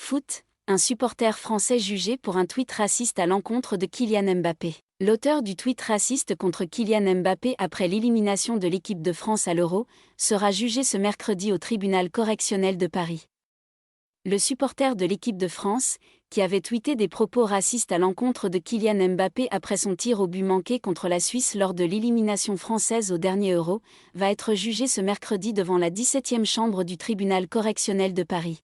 Foot, un supporter français jugé pour un tweet raciste à l'encontre de Kylian Mbappé. L'auteur du tweet raciste contre Kylian Mbappé après l'élimination de l'équipe de France à l'Euro sera jugé ce mercredi au tribunal correctionnel de Paris. Le supporter de l'équipe de France, qui avait tweeté des propos racistes à l'encontre de Kylian Mbappé après son tir au but manqué contre la Suisse lors de l'élimination française au dernier Euro, va être jugé ce mercredi devant la 17e chambre du tribunal correctionnel de Paris.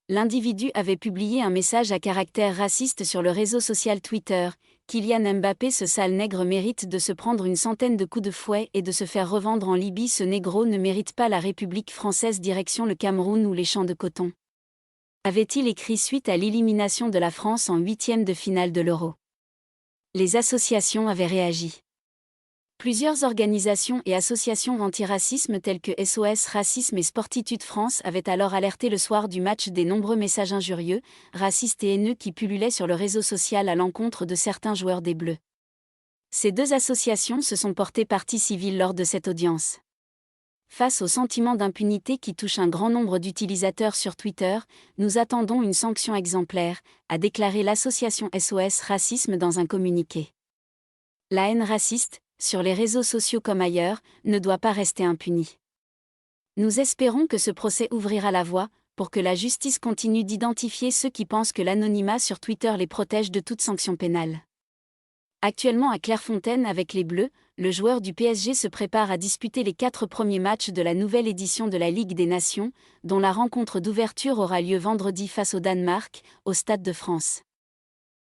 L'individu avait publié un message à caractère raciste sur le réseau social Twitter. Kylian Mbappé, ce sale nègre mérite de se prendre une centaine de coups de fouet et de se faire revendre en Libye. Ce négro ne mérite pas la République française direction le Cameroun ou les champs de coton. Avait-il écrit suite à l'élimination de la France en huitième de finale de l'Euro. Les associations avaient réagi. Plusieurs organisations et associations antiracisme telles que SOS Racisme et Sportitude France avaient alors alerté le soir du match des nombreux messages injurieux, racistes et haineux qui pullulaient sur le réseau social à l'encontre de certains joueurs des Bleus. Ces deux associations se sont portées partie civile lors de cette audience. Face au sentiment d'impunité qui touche un grand nombre d'utilisateurs sur Twitter, nous attendons une sanction exemplaire, a déclaré l'association SOS Racisme dans un communiqué. La haine raciste, sur les réseaux sociaux comme ailleurs, ne doit pas rester impunie. Nous espérons que ce procès ouvrira la voie, pour que la justice continue d'identifier ceux qui pensent que l'anonymat sur Twitter les protège de toute sanction pénale. Actuellement à Clairefontaine avec les Bleus, le joueur du PSG se prépare à disputer les 4 premiers matchs de la nouvelle édition de la Ligue des Nations, dont la rencontre d'ouverture aura lieu vendredi face au Danemark, au Stade de France.